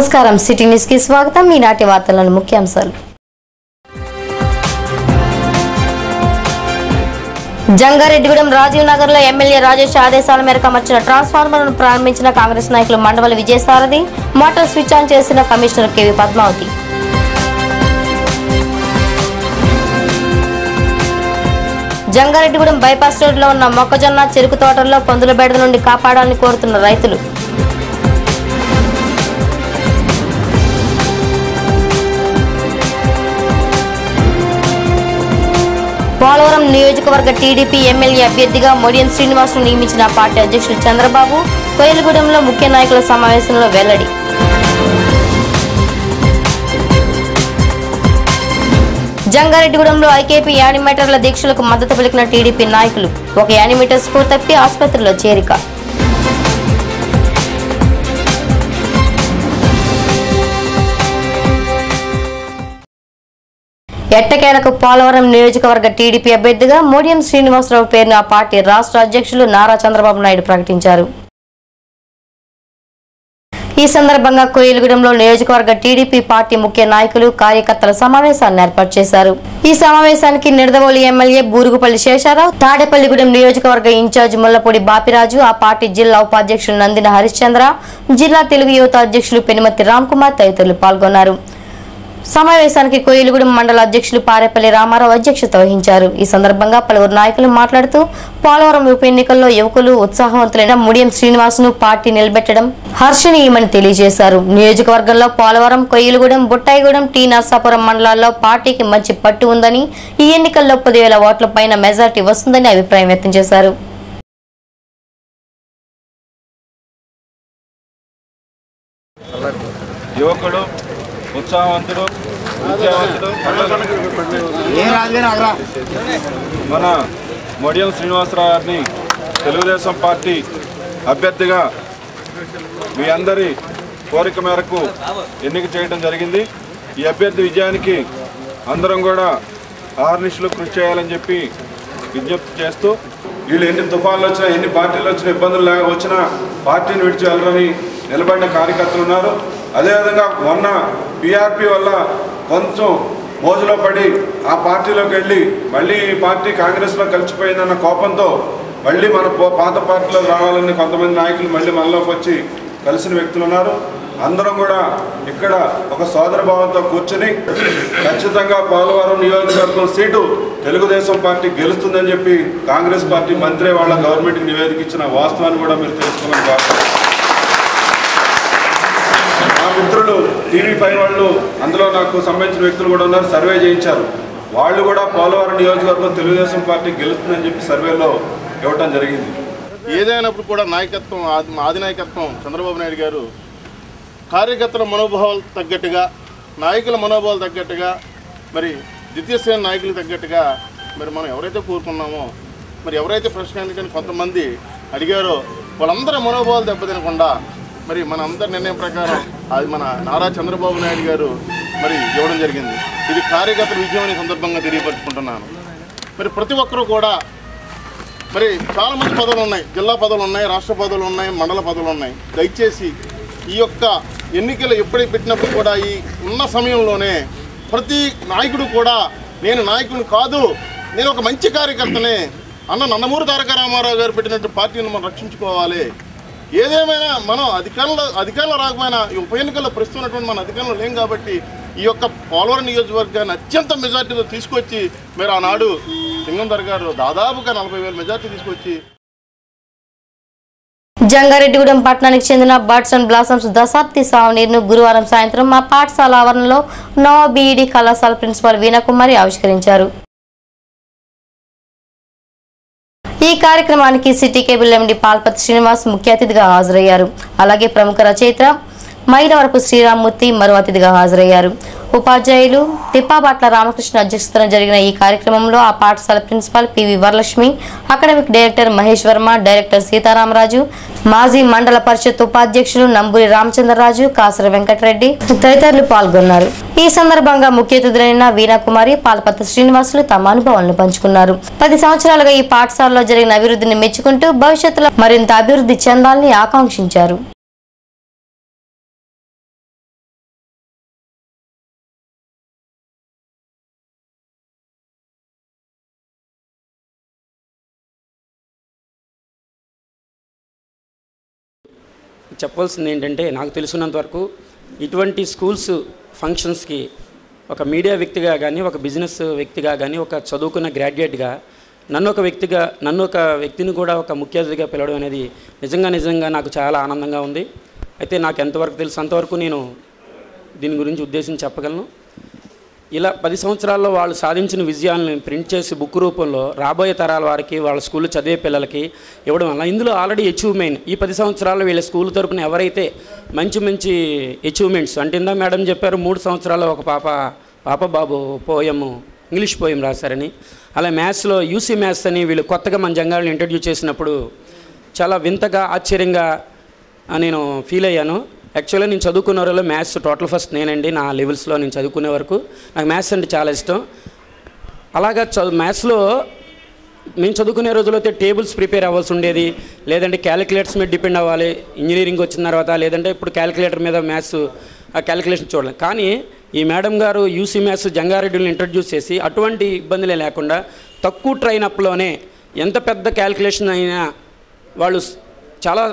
నమస్కారం city news కి స్వాగతం. ఈనాటి వార్తలను ముఖ్యాంశాలు. జంగారెడ్డిగూడెం రాజీవ్ నగర్ లో ఎమ్మెల్యే రాజేష్ ఆదేశాల మేరకు అమర్చిన ట్రాన్స్ఫార్మర్ను ప్రారంభించిన కాంగ్రెస్ నాయకులు Mandavalli Vijayasarathi, motor switch on చేసిన commissioner K V Padmavathi. Jangareddygudem bypass రోడ్లో ఉన్న మొక్కజొన్న చెరుకు తోటల్లో పందుల బెడద నుండి కాపాడాలని కోరుతున్న రైతులు. పోలవరం నియోజకవర్గ టీడీపీ ఎమ్మెల్యే అభ్యర్థిగా మొడియం శ్రీనివాసును నియమించిన పార్టీ అధ్యక్షుడు చంద్రబాబు కోయిలగూడెంలో ముఖ్య నాయకుల సమావేశంలో వెల్లడి. జంగారెడ్డిగూడెంలో ఐకేపీ యానిమేటర్ల దీక్షలకు మద్దతు పలికిన టీడీపీ నాయకులు. ఒక యానిమేటర్ స్ఫూర్ తప్పి ఆసుపత్రిలో చేరిక. ఎట్టకేలకు పోలవరం నియోజకవర్గ టీడీపీ అభ్యర్థిగా మొడియం శ్రీనివాసరావు పేరును ఆ పార్టీ రాష్ట్ర అధ్యక్షులు నారా చంద్రబాబు నాయుడు ప్రకటించారు. ఈ సందర్భంగా కోయిలగూడెంలో నియోజకవర్గ టీడీపీ పార్టీ ముఖ్య నాయకులు, కార్యకర్తల సమావేశాన్ని ఏర్పాటు చేశారు. ఈ సమావేశానికి నిడదవోలు ఎమ్మెల్యే బూరుగుపల్లి శేషారావు, తాడేపల్లిగూడెం నియోజకవర్గ ఇన్ఛార్జ్ ముల్లపూడి బాపిరాజు, ఆ పార్టీ జిల్లా ఉపాధ్యక్షులు నందిన హరిశ్చంద్ర, జిల్లా తెలుగు యువత అధ్యక్షులు పెనుమతి రామ్కుమార్ తదితరులు పాల్గొన్నారు. సమావేశానికి కోయిలగూడెం మండల అధ్యక్షులు పారేపల్లి రామారావు అధ్యక్షత వహించారు. ఈ సందర్భంగా పలువురు నాయకులు మాట్లాడుతూ పోలవరం ఉప ఎన్నికల్లో యువకులు ఉత్సాహవంతులైన మొడియం శ్రీనివాసును పార్టీ నిలబెట్టడం హర్షణీయమని తెలియజేశారు. నియోజకవర్గంలో పోలవరం, కోయిలగూడెం, బుట్టాయిగూడెం, టీ నర్సాపురం మండలాల్లో పార్టీకి మంచి పట్టు ఉందని, ఈ ఎన్నికల్లో 10,000 ఓట్ల పైన మెజార్టీ వస్తుందని అభిప్రాయం వ్యక్తం చేశారు. యువకుడు, ఉత్సాహవంతుడు, విద్యావంతుడు మన మొడియం శ్రీనివాసరావు గారిని తెలుగుదేశం పార్టీ అభ్యర్థిగా మీ అందరి కోరిక మేరకు ఎన్నిక చేయడం జరిగింది. ఈ అభ్యర్థి విజయానికి అందరం కూడా ఆర్నిషులు కృషి చేయాలని చెప్పి విజ్ఞప్తి చేస్తూ, వీళ్ళు ఎన్ని తుఫాన్లు వచ్చినా, ఎన్ని పార్టీలు వచ్చినా, ఇబ్బందులు వచ్చినా పార్టీని విడిచి వెళ్ళరని నిలబడిన కార్యకర్తలు ఉన్నారు. అదేవిధంగా మొన్న పీఆర్పీ వల్ల కొంచెం మోజులో పడి ఆ పార్టీలోకి వెళ్ళి మళ్ళీ ఈ పార్టీ కాంగ్రెస్లో కలిసిపోయిందన్న కోపంతో మళ్ళీ మన పాత పార్టీలోకి రావాలని కొంతమంది నాయకులు మళ్ళీ మనలోకి వచ్చి కలిసిన వ్యక్తులు ఉన్నారు. అందరం కూడా ఇక్కడ ఒక సోదర భావంతో కూర్చొని ఖచ్చితంగా పోలవరం నియోజకవర్గం సీటు తెలుగుదేశం పార్టీ గెలుస్తుందని చెప్పి కాంగ్రెస్ పార్టీ మంత్రి వాళ్ళ గవర్నమెంట్కి నివేదిక ఇచ్చిన వాస్తవాన్ని కూడా మీరు తెలుసుకోవాలని కాదు. మా మిత్రులు టీవీ5 వాళ్ళు, అందులో నాకు సంబంధించిన వ్యక్తులు కూడా ఉన్నారు, సర్వే చేయించారు. వాళ్ళు కూడా పోలవరం నియోజకవర్గం తెలుగుదేశం పార్టీ గెలుస్తుందని చెప్పి సర్వేలో ఇవ్వటం జరిగింది. ఏదైనప్పుడు కూడా నాయకత్వం, ఆదినాయకత్వం చంద్రబాబు నాయుడు గారు కార్యకర్తల మనోభావాలు తగ్గట్టుగా, నాయకుల మనోభావాలు తగ్గట్టుగా, మరి ద్వితీయ శ్రేణి నాయకులు తగ్గట్టుగా మరి మనం ఎవరైతే కోరుకున్నామో, మరి ఎవరైతే ప్రశ్న కొంతమంది అడిగారో వాళ్ళందరూ మనోభావాలు దెబ్బతినకుండా మరి మన అందరి నిర్ణయం ప్రకారం అది మన నారా చంద్రబాబు నాయుడు గారు మరి ఇవ్వడం జరిగింది. ఇది కార్యకర్తల విజయం అనే సందర్భంగా తెలియపరుచుకుంటున్నాను. మరి ప్రతి ఒక్కరూ కూడా మరి చాలామంది పదవులు ఉన్నాయి, జిల్లా పదవులు ఉన్నాయి, రాష్ట్ర పదవులు ఉన్నాయి, మండల పదవులు ఉన్నాయి. దయచేసి ఈ యొక్క ఎన్నికలు ఎప్పుడైతే పెట్టినప్పుడు కూడా ఈ ఉన్న సమయంలోనే ప్రతి నాయకుడు కూడా నేను నాయకుడిని కాదు, నేను ఒక మంచి కార్యకర్తనే అన్న నందమూరి తారక రామారావు గారు పెట్టినట్టు పార్టీని మనం రక్షించుకోవాలి. ఏదేమైనా మనం అధికారంలో రాకపోయినా ఈ ఉప ఎన్నికల్లో ప్రస్తున్నటువంటి మన అధికారంలో లేం కాబట్టి ఈ యొక్క పోలవరం నియోజకవర్గాన్ని అత్యంత మెజార్టీతో తీసుకొచ్చి మీరు ఆనాడు సింగంధర్ గారు దాదాపుగా 40,000 మెజార్టీ తీసుకొచ్చి. జంగారెడ్డిగూడెం పట్టణానికి చెందిన బర్డ్స్ అండ్ బ్లాసమ్స్ దశాబ్ది సావనీరును గురువారం సాయంత్రం మా పాఠశాల ఆవరణలో నోవా బీఈడీ కళాశాల ప్రిన్సిపాల్ వీణాకుమారి ఆవిష్కరించారు. ఈ కార్యక్రమానికి సిటీ కేబుల్ ఎండి పాల్పతి శ్రీనివాస్ ముఖ్య అతిథిగా హాజరయ్యారు. అలాగే ప్రముఖ రచయిత మైలవరపు శ్రీరామ్మూర్తి మరో అతిథిగా హాజరయ్యారు. ఉపాధ్యాయులు తిప్పాబాట్ల రామకృష్ణ అధ్యక్షతన జరిగిన ఈ కార్యక్రమంలో ఆ పాఠశాల principal PV Varalakshmi, academic director Mahesh Varma, director Sitaramaraju, మాజీ మండల పరిషత్ ఉపాధ్యక్షులు నంబూరి రామచంద్రరాజు, కాసర వెంకటరెడ్డి తదితరులు పాల్గొన్నారు. ఈ సందర్భంగా ముఖ్య అతిథులైన వీణాకుమారి, పాల్పత్తి శ్రీనివాసులు తమ అనుభవాలను పంచుకున్నారు. 10 సంవత్సరాలుగా ఈ పాఠశాలలో జరిగిన అభివృద్ధిని మెచ్చుకుంటూ భవిష్యత్తులో మరింత అభివృద్ధి చెందాలని ఆకాంక్షించారు. చెప్పాల్సింది ఏంటంటే, నాకు తెలిసినంత వరకు ఇటువంటి స్కూల్స్ ఫంక్షన్స్కి ఒక మీడియా వ్యక్తిగా కానీ, ఒక బిజినెస్ వ్యక్తిగా కానీ, ఒక చదువుకున్న గ్రాడ్యుయేట్గా నన్ను ఒక వ్యక్తిని కూడా ఒక ముఖ్య అతిథిగా పిలవడం అనేది నిజంగా నాకు చాలా ఆనందంగా ఉంది. అయితే నాకు ఎంతవరకు తెలుసు అంతవరకు నేను దీని గురించి ఉద్దేశించి చెప్పగలను. ఇలా 10 సంవత్సరాల్లో వాళ్ళు సాధించిన విజయాలను ప్రింట్ చేసి బుక్ రూపంలో రాబోయే తరాల వారికి, వాళ్ళ స్కూల్లో చదివే పిల్లలకి ఇవ్వడం వల్ల ఇందులో ఆల్రెడీ అచీవ్మెంట్ ఈ 10 సంవత్సరాల్లో వీళ్ళ స్కూల్ తరపున ఎవరైతే మంచి అచీవ్మెంట్స్ అంటే ఇందా మేడం చెప్పారు 3 సంవత్సరాల్లో ఒక పాప బాబు ఇంగ్లీష్ పోయం రాశారని. అలా మ్యాథ్స్లో యూసీ మ్యాథ్స్ అని వీళ్ళు కొత్తగా మన జంగాలను ఇంట్రడ్యూస్ చేసినప్పుడు చాలా వింతగా ఆశ్చర్యంగా నేను ఫీల్ అయ్యాను. యాక్చువల్గా నేను చదువుకునే రోజుల్లో మ్యాథ్స్ టోటల్ ఫస్ట్ నేనండి. నా లెవెల్స్లో నేను చదువుకునే వరకు నాకు మ్యాథ్స్ అంటే చాలా ఇష్టం. అలాగా మ్యాథ్స్లో మేము చదువుకునే రోజుల్లో అయితే టేబుల్స్ ప్రిపేర్ అవ్వాల్సి ఉండేది, లేదంటే క్యాలిక్యులేటర్స్ మీద డిపెండ్ అవ్వాలి. ఇంజనీరింగ్ వచ్చిన తర్వాత లేదంటే ఇప్పుడు క్యాలిక్యులేటర్ మీద మ్యాథ్స్ ఆ క్యాలిక్యులేషన్ చూడాలి. కానీ ఈ మేడం గారు యూసీ మ్యాథ్స్ జంగారెడ్డిని ఇంట్రడ్యూస్ చేసి అటువంటి ఇబ్బందులే లేకుండా తక్కువ ట్రైన్ అప్లోనే ఎంత పెద్ద క్యాలిక్యులేషన్ అయినా వాళ్ళు చాలా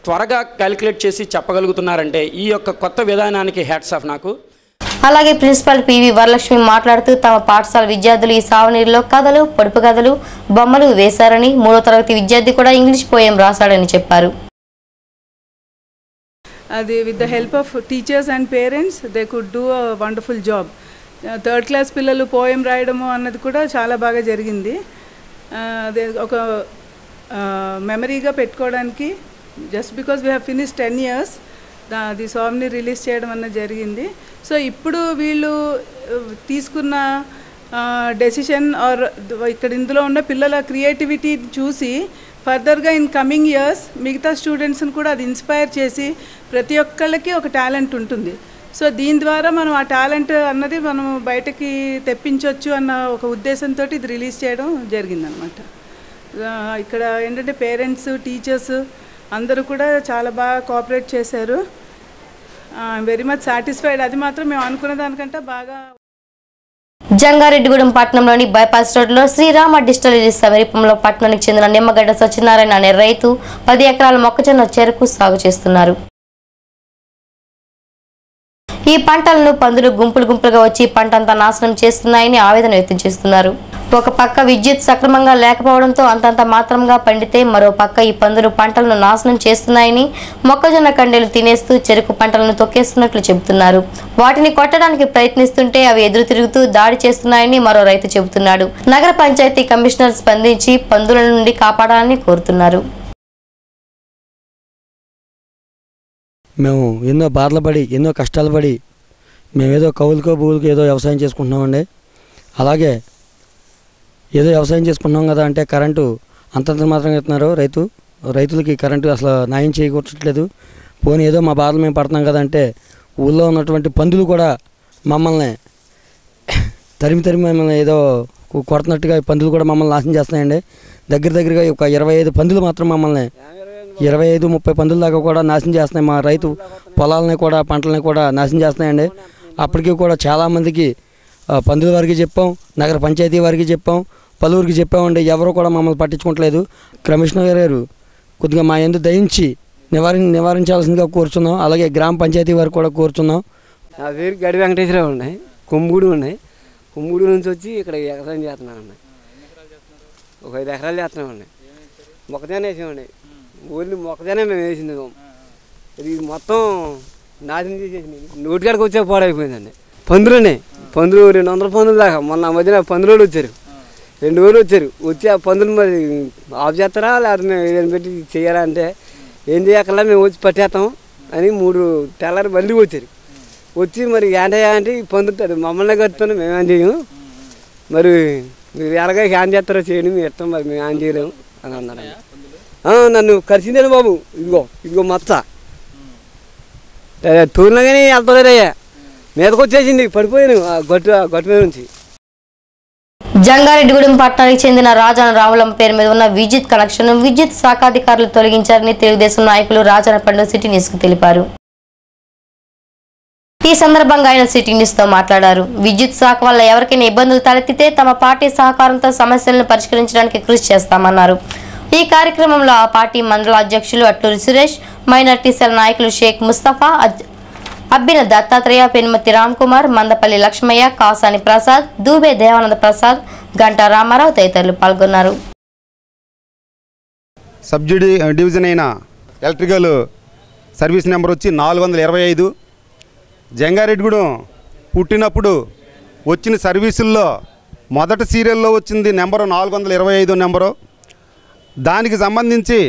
త్వరగా క్యాలిక్యులేట్ చేసి చెప్పగలుగుతున్నారంటే ఈ యొక్క కొత్త విధానానికి హ్యాట్స్ ఆఫ్ నాకు. అలాగే ప్రిన్సిపల్ పివి వరలక్ష్మి మాట్లాడుతూ తమ పాఠశాల విద్యార్థులు ఈ సావనీరులో కథలు, పొడుపు కథలు, బొమ్మలు వేశారని, 3వ తరగతి విద్యార్థి కూడా ఇంగ్లీష్ పోయం రాశాడని చెప్పారు. With the help of teachers and parents, they could do a wonderful job. 3rd class పిల్లలు పోయం రాయడము అన్నది కూడా చాలా బాగా జరిగింది. అదే ఒక మెమరీగా పెట్టుకోవడానికి just because we have finish 10 years the సాంగ్ని రిలీజ్ చేయడం అన్నది జరిగింది. సో ఇప్పుడు వీళ్ళు తీసుకున్న డెసిషన్ ఆర్ ఇక్కడ ఇందులో ఉన్న పిల్లల క్రియేటివిటీ చూసి ఫర్దర్గా ఇన్ కమింగ్ ఇయర్స్ మిగతా స్టూడెంట్స్ని కూడా అది ఇన్స్పైర్ చేసి ప్రతి ఒక్కళ్ళకి ఒక టాలెంట్ ఉంటుంది. సో దీని ద్వారా మనం ఆ టాలెంట్ అన్నది మనం బయటకి తెప్పించవచ్చు అన్న ఒక ఉద్దేశంతో ఇది రిలీజ్ చేయడం జరిగిందనమాట. ఇక్కడ ఏంటంటే పేరెంట్స్, టీచర్స్ అందరూ కూడా చాలా బాగా కోఆపరేట్ చేశారు. I'm very much satisfied. అది మాత్రం మేము అనుకున్న దానికంటే బాగా. జంగారెడ్డిగూడెం పట్టణంలోని బైపాస్ రోడ్లో శ్రీరామ డిస్టిలరీ సమీపంలో పట్టణానికి చెందిన నిమ్మగడ్డ సత్యనారాయణ అనే రైతు 10 ఎకరాల మొక్కజొన్న చెరుకు సాగు చేస్తున్నారు. ఈ పంటలను పందులు గుంపులుగా వచ్చి పంటంతా నాశనం చేస్తున్నాయని ఆవేదన వ్యక్తం చేస్తున్నారు. ఒక పక్క విద్యుత్ సక్రమంగా లేకపోవడంతో అంతంత మాత్రంగా పండితే, మరో పక్క ఈ పందులు పంటలను నాశనం చేస్తున్నాయని, మొక్కజొన్న కండెలు తినేస్తూ చెరుకు పంటలను తొక్కేస్తున్నట్లు చెబుతున్నారు. వాటిని కొట్టడానికి ప్రయత్నిస్తుంటే అవి ఎదురు తిరుగుతూ దాడి చేస్తున్నాయని మరో రైతు చెబుతున్నాడు. నగర పంచాయతీ కమిషనర్ స్పందించి పందుల నుండి కాపాడాలని కోరుతున్నారు. మేము ఎన్నో బాధలు పడి, ఎన్నో కష్టాలు పడి మేమేదో కౌలుకో భూములకో ఏదో వ్యవసాయం చేసుకుంటున్నామండి. అలాగే ఏదో వ్యవసాయం చేసుకుంటున్నాం కదా అంటే కరెంటు అంతంత మాత్రంగా ఇస్తున్నారు. రైతులకి కరెంటు అసలు న్యాయం చేయకూర్చట్లేదు. పోనీ ఏదో మా బాధలు మేము పడుతున్నాం కదా అంటే ఊళ్ళో ఉన్నటువంటి పందులు కూడా మమ్మల్ని తరిమి మమ్మల్ని ఏదో కొడుతున్నట్టుగా పందులు కూడా మమ్మల్ని నాశనం చేస్తున్నాయండి. దగ్గరగా ఒక 25 పందులు మాత్రం మమ్మల్ని 25-30 పందుల దాకా కూడా నాశనం చేస్తున్నాయి. మా రైతు పొలాలని కూడా పంటలని కూడా నాశనం చేస్తున్నాయండి. అప్పటికి కూడా చాలామందికి పందుల వారికి చెప్పాం, నగర పంచాయతీ వారికి చెప్పాం, పలువురికి చెప్పామండి. ఎవరు కూడా మమ్మల్ని పట్టించుకోవట్లేదు. కమిషనర్ గారు కొద్దిగా మా యందు దయించి నివారించాల్సిందిగా కోరుచున్నాం. అలాగే గ్రామ పంచాయతీ వారికి కూడా కోరుచున్నాం. నా పేరు గడి వెంకటేశ్వరరావు ఉన్నాయి. కొమ్ముడు నుంచి వచ్చి ఇక్కడ వ్యవసాయం చేస్తున్నామండి. ఒక 5 ఎకరాలు చేస్తున్నామండి. మొక్కజొన్న వేసామండి. ఓన్లీ మొక్కజొన్న మేము వేసింది. ఇది మొత్తం నాశనం చేసేసింది. నోటికాడికి వచ్చే పాడైపోయిందండి. పందులు 200 పందులు దాకా మొన్న మధ్యన పందులు వచ్చారు. 2 రోజులు వచ్చి ఆ పందులు మరి ఆఫ్ చేస్తారా లేకపోతే మేము ఏదైనా పెట్టి చేయాలా అంటే ఏం చేయక్కర్లా మేము వచ్చి పట్టేస్తాం అని 3 తెల్లారి మళ్ళీ వచ్చి మరి ఏంటంటే ఈ పందుతాడు మమ్మల్ని కట్టుతాను మేమేం చేయము, మరి మీరు ఎలాగ హ్యాండ్ చేస్తారో చేయండి, మీరు ఇస్తాం, మరి మేము హ్యాండ్ చేయలేము అని అన్నాడు. నన్ను కరిచిందేను బాబు. ఇదిగో మచ్చ తూరినా కానీ వెళ్తలేదయ్యా, మీదకి వచ్చేసింది, పడిపోయాను గట్టు మీద నుంచి. జంగారెడ్డిగూడెం పట్టణానికి చెందిన రాజాన రాములమ్మ పేరు మీద ఉన్న విద్యుత్ కనెక్షన్ విద్యుత్ శాఖాధికారులు తొలగించారని తెలుగుదేశం నాయకులు రాజాన పండు సిటీ న్యూస్ కు తెలిపారు. ఈ సందర్భంగా ఆయన సిటీ న్యూస్ తో మాట్లాడారు. విద్యుత్ శాఖ వల్ల ఎవరికైనా ఇబ్బందులు తలెత్తితే తమ పార్టీ సహకారంతో సమస్యలను పరిష్కరించడానికి కృషి చేస్తామన్నారు. ఈ కార్యక్రమంలో ఆ పార్టీ మండల అధ్యక్షులు అట్టూరి సురేష్, మైనార్టీ సెల్ నాయకులు షేక్ ముస్తఫా, అబ్బిన దత్తాత్రేయ, పెనుమతి రామ్కుమార్, మందపల్లి లక్ష్మయ్య, కాసాని ప్రసాద్, దూబే దేవానంద ప్రసాద్, గంటా రామారావు తదితరులు పాల్గొన్నారు. సబ్ డివిజన్ అయిన ఎలక్ట్రికల్ సర్వీస్ నెంబర్ వచ్చి 425. జంగారెడ్డిగూడెం పుట్టినప్పుడు వచ్చిన సర్వీసుల్లో మొదటి సీరియల్లో వచ్చింది నెంబరు 425 నెంబరు. దానికి సంబంధించి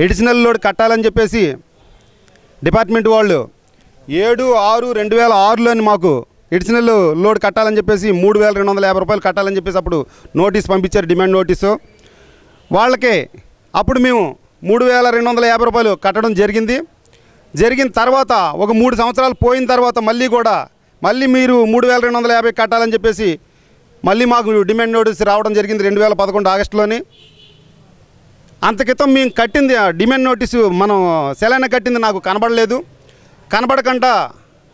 ఎడిషనల్ లోడ్ కట్టాలని చెప్పేసి డిపార్ట్మెంట్ వాళ్ళు 7/6/2006లోని మాకు ఎడిషనల్ లోడ్ కట్టాలని చెప్పేసి 3,250 రూపాయలు కట్టాలని చెప్పేసి అప్పుడు నోటీస్ పంపించారు, డిమాండ్ నోటీసు. వాళ్ళకి అప్పుడు మేము 3,250 రూపాయలు కట్టడం జరిగిన తర్వాత ఒక 3 సంవత్సరాలు పోయిన తర్వాత మళ్ళీ మీరు 3,250 కట్టాలని చెప్పేసి మళ్ళీ మాకు డిమాండ్ నోటీస్ రావడం జరిగింది 2011 ఆగస్టులోని. అంత క్రితం మేము కట్టింది డిమాండ్ నోటీసు మనం సెలైన కట్టింది నాకు కనబడకుండా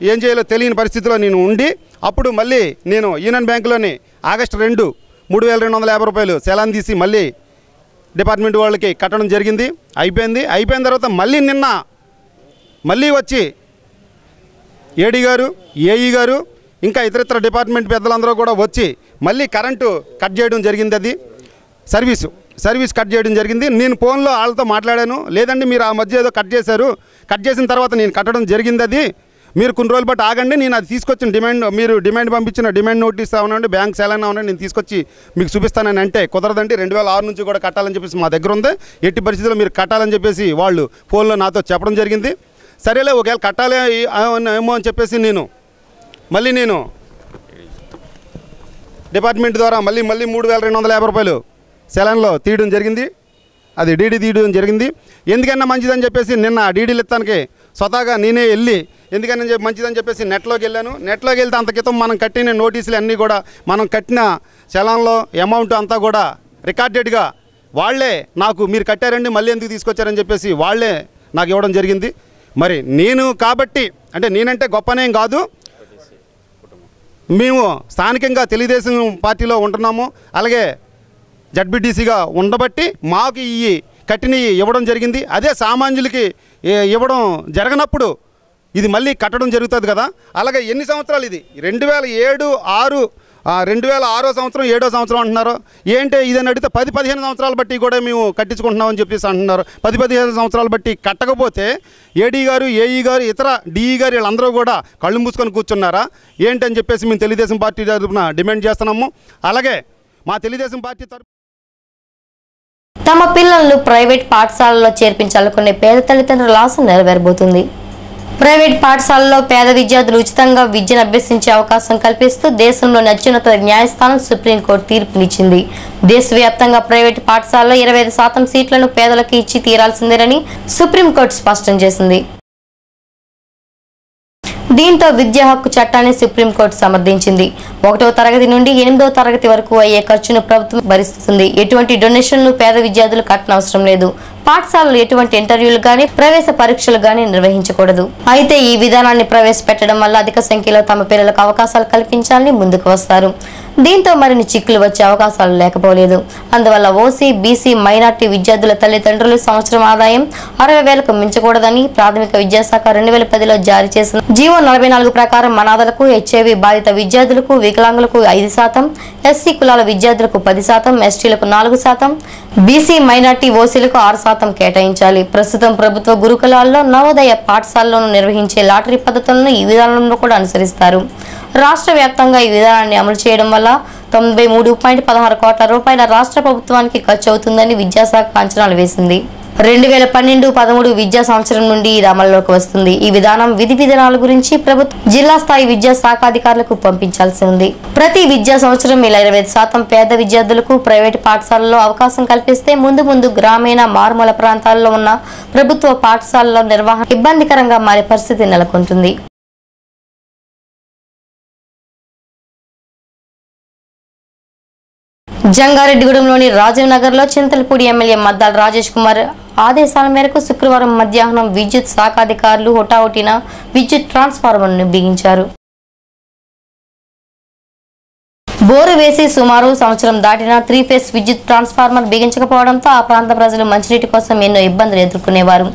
ఏం చేయాలో తెలియని పరిస్థితిలో నేను ఉండి అప్పుడు మళ్ళీ నేను యూనియన్ బ్యాంకులోని ఆగస్టు 2 3,250 రూపాయలు సెలాన్ తీసి మళ్ళీ డిపార్ట్మెంట్ వాళ్ళకి కట్టడం జరిగింది. అయిపోయిన తర్వాత మళ్ళీ వచ్చి ఏడీ గారు, ఏఈ గారు, ఇంకా ఇతరితర డిపార్ట్మెంట్ పెద్దలందరూ కూడా వచ్చి మళ్ళీ కరెంటు కట్ చేయడం జరిగింది. అది సర్వీస్ కట్ చేయడం జరిగింది. నేను ఫోన్లో వాళ్ళతో మాట్లాడాను, లేదండి మీరు ఆ మధ్య ఏదో కట్ చేసిన తర్వాత నేను కట్టడం జరిగింది. అది మీరు కొన్ని రోజులు బట్టి ఆగండి, నేను అది తీసుకొచ్చిన మీరు డిమాండ్ పంపించిన డిమాండ్ నోటీస్ అవునండి, బ్యాంక్ సెలైనా అవునండి, నేను తీసుకొచ్చి మీకు చూపిస్తానని అంటే కుదరదండి, 2006 నుంచి కూడా కట్టాలని చెప్పేసి మా దగ్గర ఉంది, ఎట్టి పరిస్థితుల్లో మీరు కట్టాలని చెప్పేసి వాళ్ళు ఫోన్లో నాతో చెప్పడం జరిగింది. సరేలే ఒకవేళ కట్టాలి ఏమో అని చెప్పేసి నేను డిపార్ట్మెంట్ ద్వారా మళ్ళీ 3,250 రూపాయలు సెలైన్లో తీయడం జరిగింది. అది డీడీ తీయడం జరిగింది. ఎందుకన్నా మంచిదని చెప్పేసి నిన్న డీడీలు ఇస్తానికి స్వతహాగా నేనే వెళ్ళి ఎందుకని మంచిదని చెప్పేసి నెట్లోకి వెళ్తే అంత క్రితం మనం కట్టిన నోటీసులు అన్నీ కూడా మనం కట్టిన సెలైన్లో అమౌంట్ అంతా కూడా రికార్డెడ్గా వాళ్ళే నాకు మీరు కట్టారండి మళ్ళీ ఎందుకు తీసుకొచ్చారని చెప్పేసి వాళ్ళే నాకు ఇవ్వడం జరిగింది. మరి నేను కాబట్టి అంటే నేనంటే గొప్పనేం కాదు, మేము స్థానికంగా తెలుగుదేశం పార్టీలో ఉంటున్నాము, అలాగే జడ్బీటీసీగా ఉండబట్టి మాకు ఈ కట్టిని ఇవ్వడం జరిగింది. అదే సామాన్యులకి ఇవ్వడం జరగనప్పుడు ఇది మళ్ళీ కట్టడం జరుగుతుంది కదా. అలాగే ఎన్ని సంవత్సరాలు ఇది 2006 సంవత్సరం 7వ సంవత్సరం అంటున్నారు. ఏంటి ఇదని అడిగితే 10-15 సంవత్సరాలు బట్టి కూడా మేము కట్టించుకుంటున్నామని చెప్పేసి అంటున్నారు. 10-15 సంవత్సరాలు బట్టి కట్టకపోతే ఏడీ గారు, ఏఈ గారు, ఇతర డిఈ గారు వీళ్ళందరూ కూడా కళ్ళు మూసుకొని కూర్చున్నారా ఏంటని చెప్పేసి మేము తెలుగుదేశం పార్టీ తరఫున డిమాండ్ చేస్తున్నాము. అలాగే మా తెలుగుదేశం పార్టీ తమ పిల్లలను ప్రైవేట్ పాఠశాలలో చేర్పించాలనుకునే పేద తల్లిదండ్రుల ఆశ నెరవేరబోతుంది. ప్రైవేట్ పాఠశాలలో పేద విద్యార్థులు ఉచితంగా విద్యను అభ్యసించే అవకాశం కల్పిస్తూ దేశంలోని అత్యున్నత న్యాయస్థానం సుప్రీంకోర్టు తీర్పునిచ్చింది. దేశవ్యాప్తంగా ప్రైవేట్ పాఠశాలలో 25% సీట్లను పేదలకు ఇచ్చి తీరాల్సిందేనని సుప్రీంకోర్టు స్పష్టం చేసింది. దీంతో విద్యా హక్కు చట్టాన్ని సుప్రీంకోర్టు సమర్థించింది. 1వ తరగతి నుండి 8వ తరగతి వరకు అయ్యే ఖర్చును ప్రభుత్వం భరిస్తుంది. ఎటువంటి డొనేషన్లు పేద విద్యార్థులు కట్టనవసరం లేదు. పాఠశాలలు ఎటువంటి ఇంటర్వ్యూలు గానీ ప్రవేశ పరీక్షలు గానీ నిర్వహించకూడదు. అయితే ఈ విధానాన్ని ప్రవేశపెట్టడం వల్ల అధిక సంఖ్యలో తమ పిల్లలకు అవకాశాలు కల్పించాలని ముందుకు వస్తారు. దీంతో మరిన్ని చిక్కులు వచ్చే అవకాశాలు లేకపోలేదు. అందువల్ల ఓసీ, బీసీ, మైనార్టీ విద్యార్థుల తల్లిదండ్రులు సంవత్సరం ఆదాయం 60,000కు మించకూడదని ప్రాథమిక విద్యాశాఖ 2010లో జారీ చేసిన జీవో 44 ప్రకారం అనాథలకు, హెచ్ఐవి బాధిత విద్యార్థులకు, వికలాంగులకు 5%, ఎస్సీ కులాల విద్యార్థులకు 10%, ఎస్టీలకు 4%, బీసీ, మైనార్టీ, ఓసీలకు 6% కేటాయించాలి. ప్రస్తుతం ప్రభుత్వ గురుకులాల్లో, నవోదయ పాఠశాలలోనూ నిర్వహించే లాటరీ పద్ధతులను ఈ విధానంలో కూడా అనుసరిస్తారు. రాష్ట్ర వ్యాప్తంగా ఈ విధానాన్ని అమలు చేయడం వల్ల 93.16 కోట్ల రూపాయల రాష్ట్ర ప్రభుత్వానికి ఖర్చు అవుతుందని విద్యాశాఖ అంచనాలు వేసింది. 2012-13 విద్యా సంవత్సరం నుండి ఇది అమల్లోకి వస్తుంది. ఈ విధానం విధి విధానాల గురించి ప్రభుత్వం జిల్లా స్థాయి విద్యా శాఖ అధికారులకు పంపించాల్సి ఉంది. ప్రతి విద్యా సంవత్సరం ఇలా 25% పేద విద్యార్థులకు ప్రైవేటు పాఠశాలలో అవకాశం కల్పిస్తే ముందు గ్రామీణ మారుమూల ప్రాంతాల్లో ఉన్న ప్రభుత్వ పాఠశాలల నిర్వహణ ఇబ్బందికరంగా మారే పరిస్థితి నెలకొంటుంది. జంగారెడ్డిగూడెంలోని రాజీవ్ నగర్లో చింతలపూడి ఎమ్మెల్యే మద్దాల రాజేష్ కుమార్ ఆదేశాల మేరకు శుక్రవారం మధ్యాహ్నం విద్యుత్ శాఖ అధికారులు హుటాహుటిన విద్యుత్ ట్రాన్స్ఫార్మర్ను బిగించారు. బోరు వేసి సుమారు సంవత్సరం దాటినా 3 ఫేస్ విద్యుత్ ట్రాన్స్ఫార్మర్ బిగించకపోవడంతో ఆ ప్రాంత ప్రజలు మంచినీటి కోసం ఎన్నో ఇబ్బందులు ఎదుర్కొనేవారు.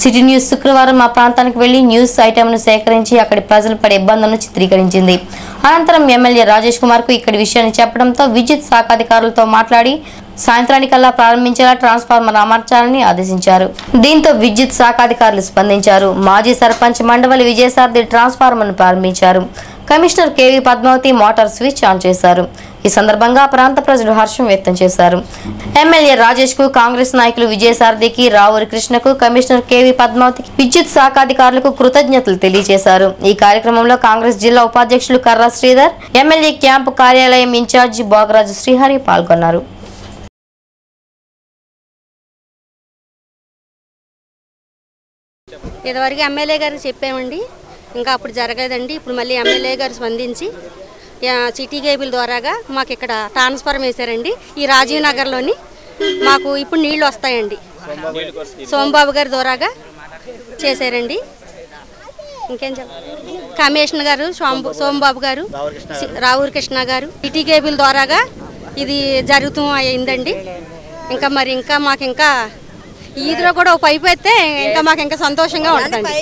సిటీ న్యూస్ శుక్రవారం ఆ ప్రాంతానికి వెళ్లి న్యూస్ ఐటెంను సేకరించి అక్కడి ప్రజలు పడే ఇబ్బందులను చిత్రీకరించింది. అనంతరం ఎమ్మెల్యే రాజేష్ కుమార్ కు ఇక్కడి విషయాన్ని చెప్పడంతో విద్యుత్ శాఖ అధికారులతో మాట్లాడి సాయంత్రానికల్లా ప్రారంభించేలా ట్రాన్స్ఫార్మర్ అమర్చాలని ఆదేశించారు. దీంతో విద్యుత్ శాఖ అధికారులు స్పందించారు. మాజీ సర్పంచ్ మండవల్లి విజయసారథి ట్రాన్స్ఫార్మర్ను ప్రారంభించారు. Commissioner KV Padmavathi motor switch on చేశారు. ఈ సందర్భంగా ప్రాంత ప్రజలు హర్షం వ్యక్తం చేశారు. ఎమ్మెల్యే రాజేష్ కు, కాంగ్రెస్ నాయకులు విజయసారథికి, రావూరి కృష్ణకు, కమిషనర్ కేవీ పద్మావతికి, విద్యుత్ శాఖ అధికారులకు కృతజ్ఞతలు తెలియజేశారు. ఈ కార్యక్రమంలో కాంగ్రెస్ జిల్లా ఉపాధ్యక్షులు కర్రా శ్రీధర్, ఎమ్మెల్యే క్యాంపు కార్యాలయం ఇన్ఛార్జి బోగరాజు శ్రీహరి పాల్గొన్నారు. ఇదివరకు ఎమ్మెల్యే గారికి చెప్పామండి, ఇంకా అప్పుడు జరగలేదండి. ఇప్పుడు మళ్ళీ ఎమ్మెల్యే గారు స్పందించి సిటీ కేబుల్ ద్వారాగా మాకు ఇక్కడ ట్రాన్స్ఫార్మర్ వేశారండి. ఈ రాజీవ్ నగర్లోని మాకు ఇప్పుడు నీళ్లు వస్తాయండి. సోమబాబు గారి ద్వారాగా చేశారండి. ఇంకేం చెప్పాలి, కమిషనర్ గారు సోమబాబు గారు, రావూరి కృష్ణ గారు, సిటీ కేబుల్ ద్వారాగా ఇది జరుగుతూ అయిందండి. ఇంకా మాకు ఇంకా ఈదిలో కూడా ఒక పైపు అయితే ఇంకా మాకు ఇంకా సంతోషంగా ఉంటుందండి.